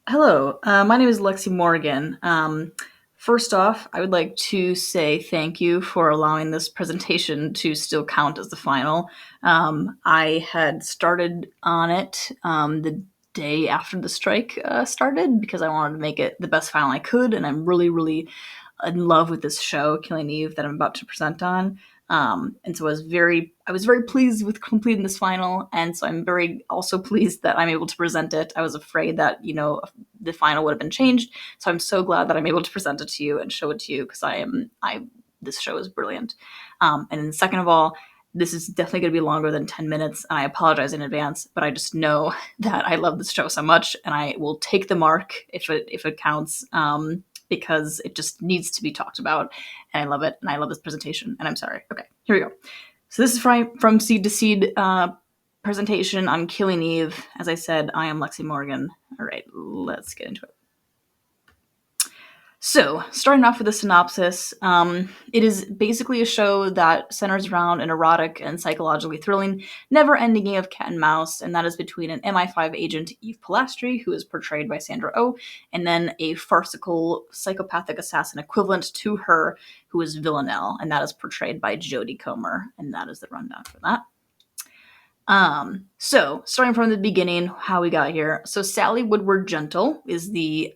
Hello, my name is Lexi Morgan. First off, I would like to say thank you for allowing this presentation to still count as the final. I had started on it the day after the strike started because I wanted to make it the best final I could, and I'm really, really in love with this show, Killing Eve, that I'm about to present on. And so I was very pleased with completing this final, and so I'm very also pleased that I'm able to present it. I was afraid that the final would have been changed, so I'm so glad that I'm able to present it to you and show it to you because this show is brilliant. And then second of all, this is definitely going to be longer than 10 minutes, and I apologize in advance, but I just know that I love this show so much, and I will take the mark if it counts. Because it just needs to be talked about, and I love it, and I love this presentation, and I'm sorry. Okay, here we go. So this is from Seed to Seed presentation on Killing Eve. As I said, I am Lexi Morgan. All right, let's get into it. So, starting off with a synopsis, it is basically a show that centers around an erotic and psychologically thrilling, never-ending game of cat and mouse, and that is between an MI5 agent, Eve Polastri, who is portrayed by Sandra Oh, and then a farcical psychopathic assassin equivalent to her, who is Villanelle, and that is portrayed by Jodie Comer, and that is the rundown for that. So starting from the beginning, how we got here. So Sally Woodward Gentle is the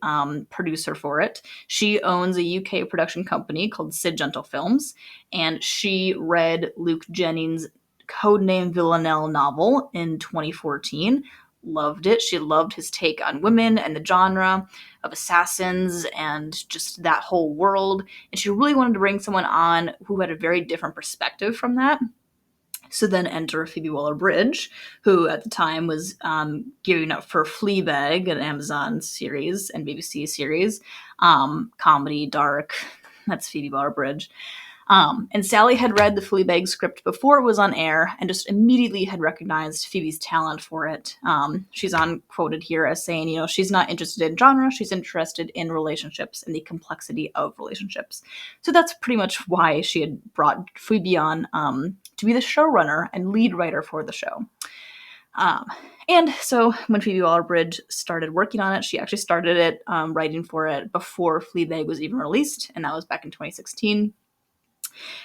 producer for it. She owns a UK production company called Sid Gentle Films, and she read Luke Jennings' codename Villanelle novel in 2014. Loved it. She loved his take on women and the genre of assassins and just that whole world. And she really wanted to bring someone on who had a very different perspective from that. So then enter Phoebe Waller-Bridge, who at the time was gearing up for Fleabag, an Amazon series and BBC series, comedy, dark. That's Phoebe Waller-Bridge. And Sally had read the Fleabag script before it was on air and just immediately had recognized Phoebe's talent for it. She's quoted here as saying, she's not interested in genre, she's interested in relationships and the complexity of relationships. So that's pretty much why she had brought Phoebe on to be the showrunner and lead writer for the show. And so when Phoebe Waller-Bridge started working on it, she actually started it writing for it before Fleabag was even released, and that was back in 2016.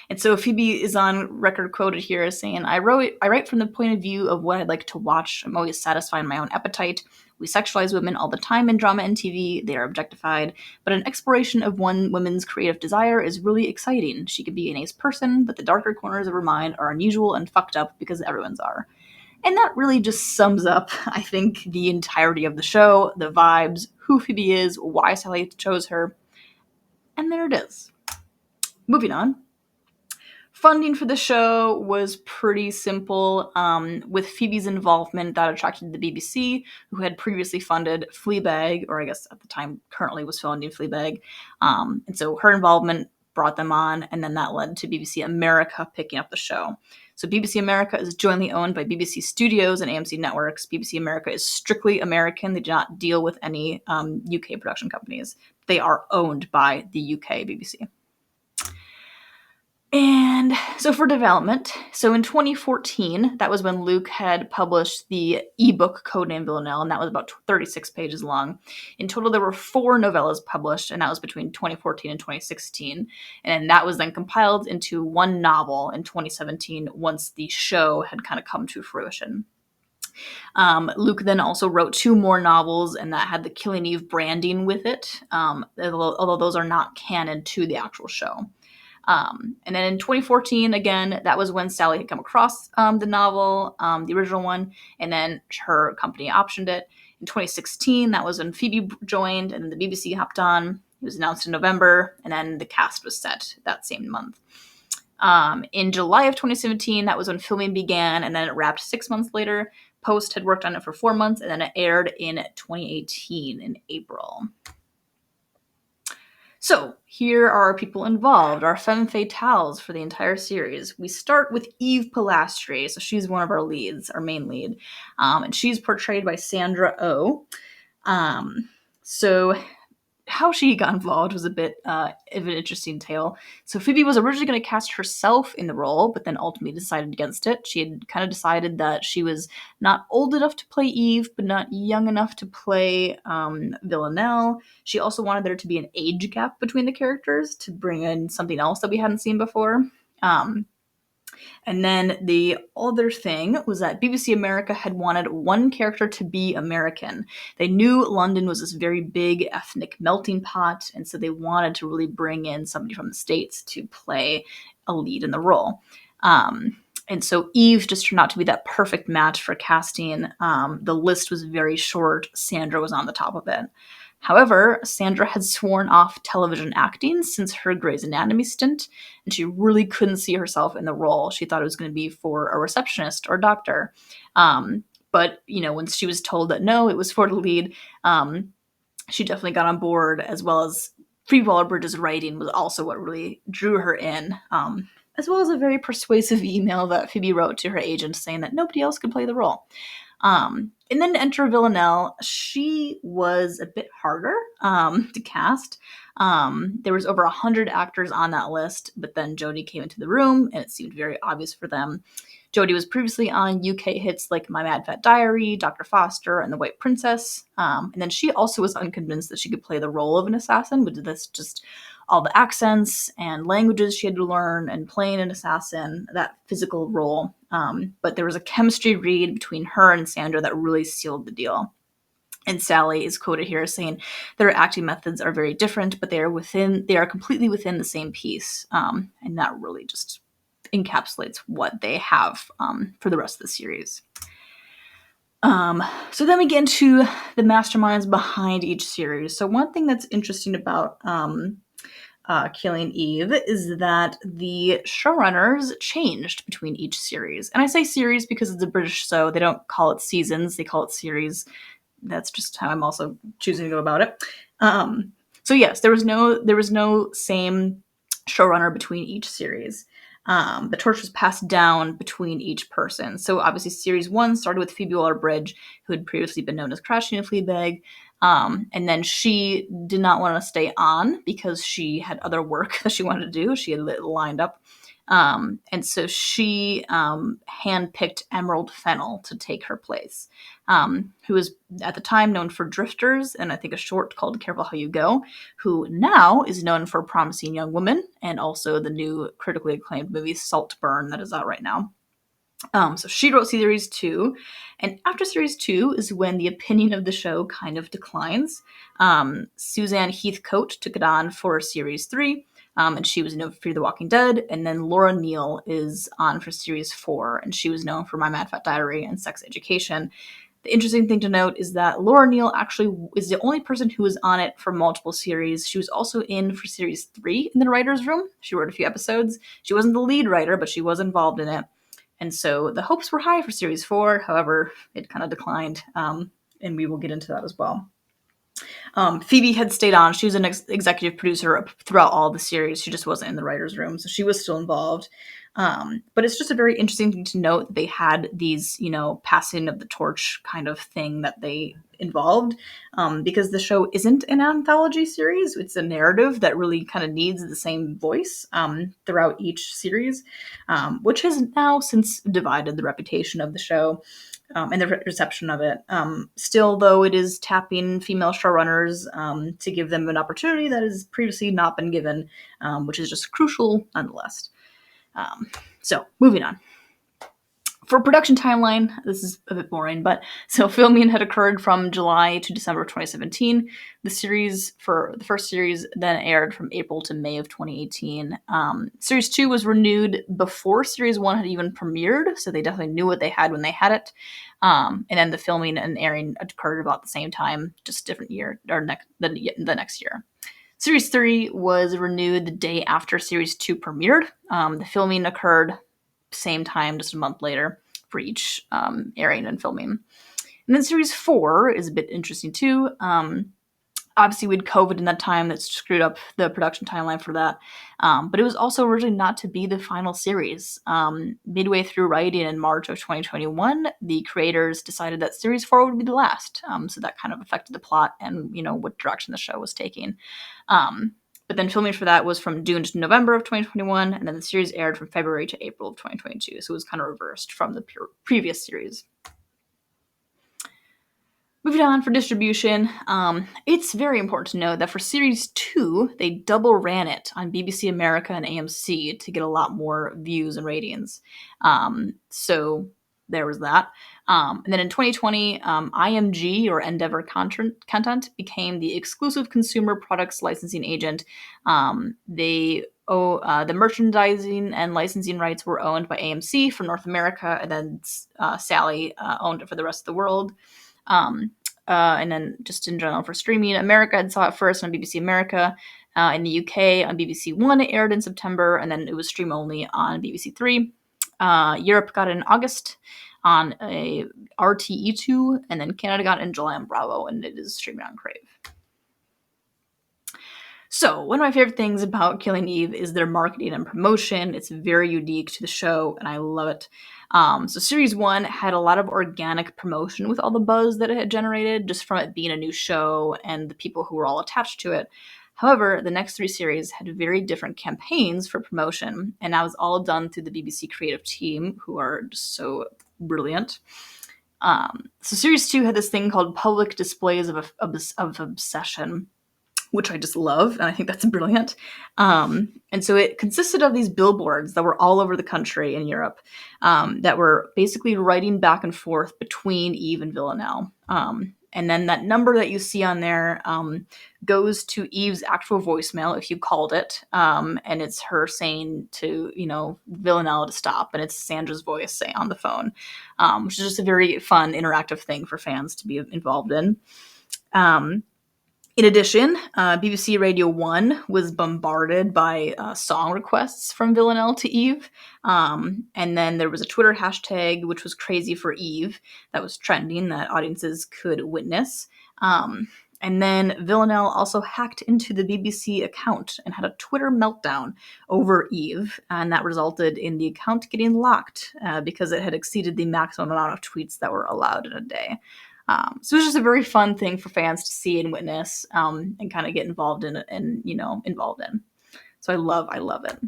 And so Phoebe is on record quoted here as saying, I write from the point of view of what I'd like to watch. I'm always satisfying my own appetite. We sexualize women all the time in drama and TV. They are objectified. But an exploration of one woman's creative desire is really exciting. She could be a nice person, but the darker corners of her mind are unusual and fucked up because everyone's are. And that really just sums up, I think, the entirety of the show, the vibes, who Phoebe is, why Sally chose her. And there it is. Moving on. Funding for the show was pretty simple. With Phoebe's involvement, that attracted the BBC, who had previously funded Fleabag, or I guess at the time currently was funding Fleabag. And so her involvement brought them on, and then that led to BBC America picking up the show. So BBC America is jointly owned by BBC Studios and AMC Networks. BBC America is strictly American. They do not deal with any UK production companies. They are owned by the UK BBC. And so for development, so in 2014, that was when Luke had published the ebook Codename Villanelle, and that was about 36 pages long. In total, there were 4 novellas published, and that was between 2014 and 2016. And that was then compiled into one novel in 2017 once the show had kind of come to fruition. Luke then also wrote 2 more novels, and that had the Killing Eve branding with it, although those are not canon to the actual show. And then in 2014, again, that was when Sally had come across the novel, the original one, and then her company optioned it. In 2016, that was when Phoebe joined, and then the BBC hopped on. It was announced in November, and then the cast was set that same month. In July of 2017, that was when filming began, and then it wrapped 6 months later. Post had worked on it for 4 months, and then it aired in 2018 in April. So, here are our people involved, our femme fatales for the entire series. We start with Eve Polastri, so she's one of our leads, our main lead, and she's portrayed by Sandra Oh. So, how she got involved was a bit of an interesting tale. So Phoebe was originally going to cast herself in the role, but then ultimately decided against it. She had kind of decided that she was not old enough to play Eve, but not young enough to play Villanelle. She also wanted there to be an age gap between the characters to bring in something else that we hadn't seen before. And then the other thing was that BBC America had wanted one character to be American. They knew London was this very big ethnic melting pot, and so they wanted to really bring in somebody from the States to play a lead in the role. And so Eve just turned out to be that perfect match for casting. The list was very short. Sandra was on the top of it. However, Sandra had sworn off television acting since her Grey's Anatomy stint, and she really couldn't see herself in the role. She thought it was going to be for a receptionist or doctor. But, when she was told that no, it was for the lead, she definitely got on board, as well as Phoebe Waller-Bridge's writing was also what really drew her in, as well as a very persuasive email that Phoebe wrote to her agent saying that nobody else could play the role. And then to enter Villanelle, she was a bit harder to cast. There was over 100 actors on that list, but then Jodie came into the room, and it seemed very obvious for them. Jodie was previously on UK hits like My Mad Fat Diary, Dr. Foster, and The White Princess. And then she also was unconvinced that she could play the role of an assassin, with this just all the accents and languages she had to learn and playing an assassin, that physical role. But there was a chemistry read between her and Sandra that really sealed the deal. And Sally is quoted here as saying their acting methods are very different, but they are completely within the same piece. And that really just encapsulates what they have for the rest of the series. So then we get into the masterminds behind each series. So one thing that's interesting about Killing Eve is that the showrunners changed between each series. And I say series because it's a British show. They don't call it seasons, they call it series. That's just how I'm also choosing to go about it. So yes, there was no same showrunner between each series. The torch was passed down between each person. So obviously series 1 started with Phoebe Waller-Bridge, who had previously been known as Crashing in Fleabag. And then she did not want to stay on because she had other work that she wanted to do. She had lined up. And so she handpicked Emerald Fennell to take her place, who was at the time known for Drifters and I think a short called Careful How You Go, who now is known for Promising Young Woman and also the new critically acclaimed movie Saltburn that is out right now. So she wrote series 2, and after series 2 is when the opinion of the show kind of declines. Suzanne Heathcote took it on for series 3, and she was known for Fear the Walking Dead, and then Laura Neal is on for series 4, and she was known for My Mad Fat Diary and Sex Education. The interesting thing to note is that Laura Neal actually is the only person who was on it for multiple series. She was also in for series 3 in the writer's room. She wrote a few episodes. She wasn't the lead writer, but she was involved in it. And so the hopes were high for series 4. However, it kind of declined, and we will get into that as well. Phoebe had stayed on. She was an executive producer throughout all the series. She just wasn't in the writer's room, so she was still involved. But it's just a very interesting thing to note that they had these, passing of the torch kind of thing that they involved, because the show isn't an anthology series. It's a narrative that really kind of needs the same voice throughout each series, which has now since divided the reputation of the show and the reception of it. Still, though, it is tapping female showrunners to give them an opportunity that has previously not been given, which is just crucial nonetheless. So moving on. For production timeline, this is a bit boring, but so filming had occurred from July to December 2017. The series for the first series then aired from April to May of 2018. Series 2 was renewed before Series 1 had even premiered, so they definitely knew what they had when they had it. And then the filming and airing occurred about the same time, just different year, or the next year. Series 3 was renewed the day after Series 2 premiered. The filming occurred same time, just a month later, for each airing and filming. And then Series 4 is a bit interesting too. Obviously, we had COVID in that time that screwed up the production timeline for that. But it was also originally not to be the final series. Midway through writing in March of 2021, the creators decided that series 4 would be the last. So that kind of affected the plot and, what direction the show was taking. But then filming for that was from June to November of 2021, and then the series aired from February to April of 2022. So it was kind of reversed from the previous series. Moving on for distribution, it's very important to note that for Series 2, they double ran it on BBC America and AMC to get a lot more views and ratings. So there was that. And then in 2020, IMG, or Endeavor Content, became the exclusive consumer products licensing agent. The merchandising and licensing rights were owned by AMC for North America, and then Sally owned it for the rest of the world. And then just in general for streaming, America had saw it first on BBC America. In the UK on BBC One, it aired in September, and then it was stream only on BBC Three. Europe got it in August on a RTE2, and then Canada got it in July on Bravo, and it is streaming on Crave. So, one of my favorite things about Killing Eve is their marketing and promotion. It's very unique to the show, and I love it. So, Series 1 had a lot of organic promotion with all the buzz that it had generated, just from it being a new show and the people who were all attached to it. However, the next 3 series had very different campaigns for promotion, and that was all done through the BBC creative team, who are just so brilliant. So, Series 2 had this thing called Public Displays of Obsession, which I just love, and I think that's brilliant. And so it consisted of these billboards that were all over the country in Europe, that were basically writing back and forth between Eve and Villanelle. And then that number that you see on there goes to Eve's actual voicemail, if you called it, and it's her saying to, Villanelle to stop, and it's Sandra's voice saying on the phone, which is just a very fun, interactive thing for fans to be involved in. In addition, BBC Radio 1 was bombarded by song requests from Villanelle to Eve. And then there was a Twitter hashtag, which was Crazy for Eve, that was trending that audiences could witness. And then Villanelle also hacked into the BBC account and had a Twitter meltdown over Eve. And that resulted in the account getting locked because it had exceeded the maximum amount of tweets that were allowed in a day. So it was just a very fun thing for fans to see and witness, and kind of get involved in. So I love it.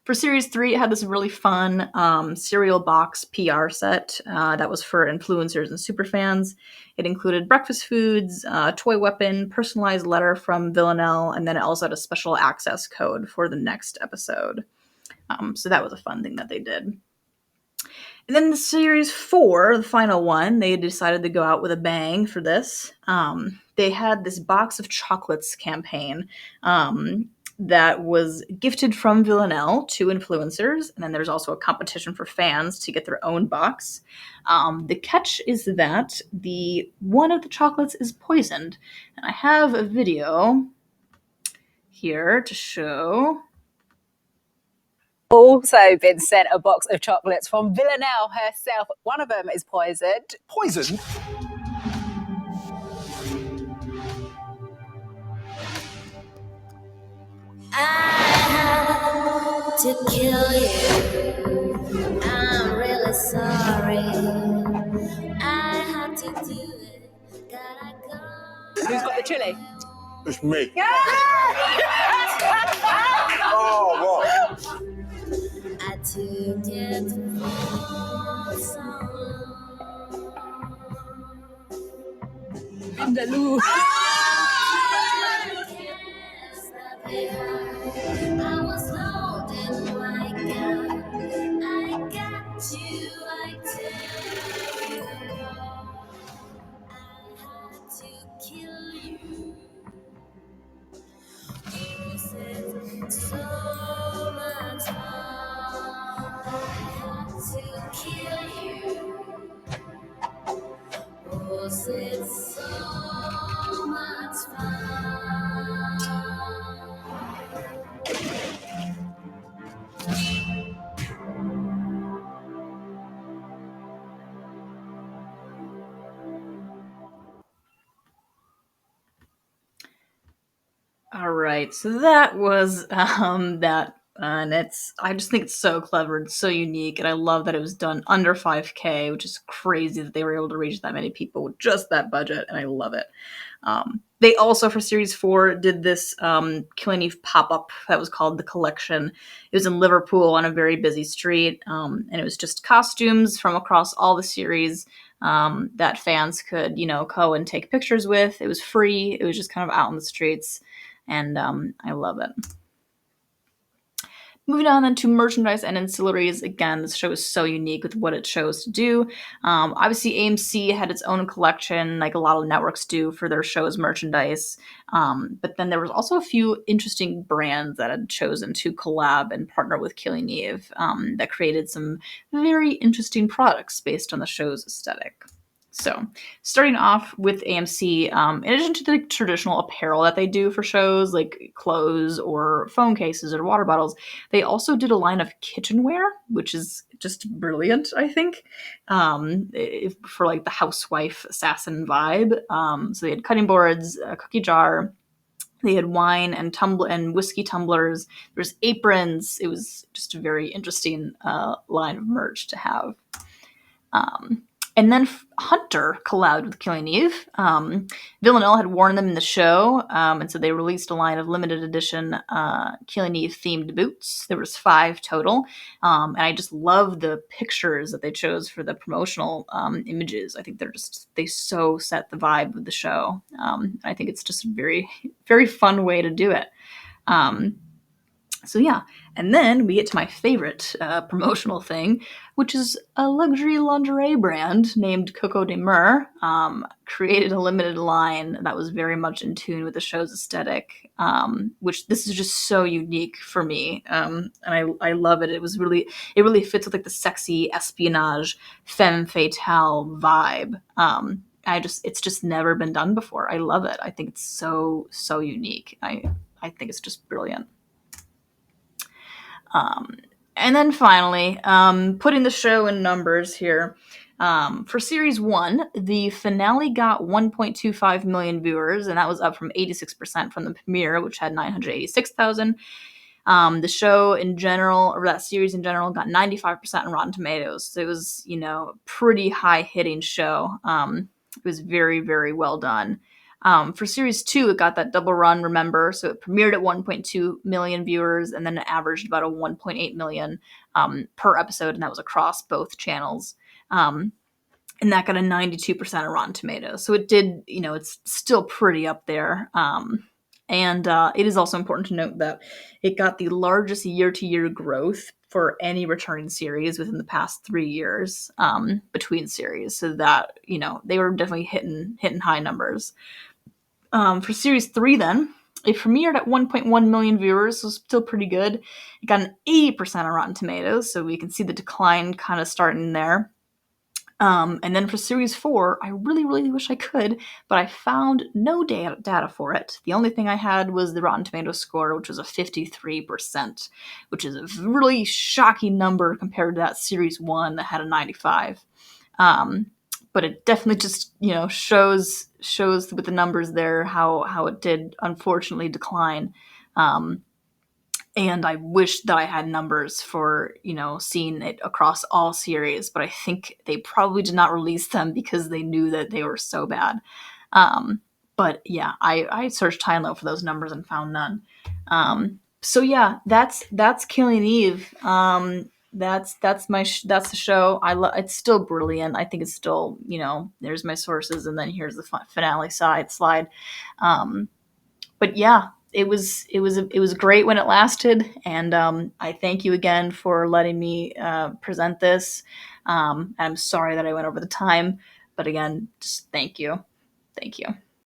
For Series 3, it had this really fun cereal box PR set that was for influencers and superfans. It included breakfast foods, a toy weapon, personalized letter from Villanelle, and then it also had a special access code for the next episode. So that was a fun thing that they did. And then the Series 4, the final one, they decided to go out with a bang for this. They had this box of chocolates campaign that was gifted from Villanelle to influencers. And then there's also a competition for fans to get their own box. The catch is that one of the chocolates is poisoned. And I have a video here to show. Also been sent a box of chocolates from Villanelle herself. One of them is poisoned. Poisoned? I had to kill you. I'm really sorry. I had to do it. Gotta go. Who's got the chili? It's me. Oh, what? I took it for so long. Vindaloo. I was holding my gun. I got you, I took you home. I had to kill you. Was it so much fun? I had to kill you. Was it so much fun? right. So that was that. And I just think it's so clever and so unique. And I love that it was done under 5K, which is crazy that they were able to reach that many people with just that budget. And I love it. They also, for Series 4, did this Killing Eve pop-up that was called The Collection. It was in Liverpool on a very busy street, and it was just costumes from across all the series that fans could, go and take pictures with. It was free. It was just kind of out in the streets, and I love it. Moving on then to merchandise and ancillaries. Again, this show is so unique with what it chose to do. Obviously, AMC had its own collection, like a lot of networks do for their show's merchandise. But then there was also a few interesting brands that had chosen to collab and partner with Killing Eve that created some very interesting products based on the show's aesthetic. So, starting off with AMC, in addition to the traditional apparel that they do for shows, like clothes or phone cases or water bottles, they also did a line of kitchenware, which is just brilliant, I think, for like the housewife assassin vibe. So they had cutting boards, a cookie jar, they had wine and whiskey tumblers. There's aprons. It was just a very interesting line of merch to have. And then Hunter collabed with Killing Eve. Villanelle had worn them in the show, and so they released a line of limited edition Killing Eve themed boots. There was 5 total, and I just love the pictures that they chose for the promotional images. I think they so set the vibe of the show. I think it's just a very, very fun way to do it. So yeah, and then we get to my favorite promotional thing, which is a luxury lingerie brand named Coco de Mer, created a limited line that was very much in tune with the show's aesthetic, which this is just so unique for me, and I love it. It really fits with like the sexy espionage femme fatale vibe. It's just never been done before. I love it. I think it's so unique. I think it's just brilliant. And then finally, putting the show in numbers here. For Series 1, the finale got 1.25 million viewers, and that was up from 86% from the premiere, which had 986,000. The show in general, or that series in general, got 95% on Rotten Tomatoes. So it was, a pretty high-hitting show. It was very, very well done. For Series 2, it got that double run, remember? So it premiered at 1.2 million viewers, and then it averaged about a 1.8 million per episode, and that was across both channels. And that got a 92% of Rotten Tomatoes. So it did, it's still pretty up there. And it is also important to note that it got the largest year-to-year growth for any returning series within the past 3 years between series. So that, they were definitely hitting high numbers. For Series 3 then, it premiered at 1.1 million viewers, so still pretty good. It got an 80% on Rotten Tomatoes, so we can see the decline kind of starting there. And then for Series 4, I really, really wish I could, but I found no data for it. The only thing I had was the Rotten Tomatoes score, which was a 53%, which is a really shocking number compared to that Series 1 that had a 95. But it definitely just, shows with the numbers there how it did unfortunately decline. And I wish that I had numbers for, seeing it across all series, but I think they probably did not release them because they knew that they were so bad. But yeah, I searched high and low for those numbers and found none. So yeah, that's Killing Eve. That's the show. It's still brilliant. I think it's still, there's my sources, and then here's the finale slide. But yeah, it was great when it lasted, and I thank you again for letting me present this. I'm sorry that I went over the time, but again, just thank you.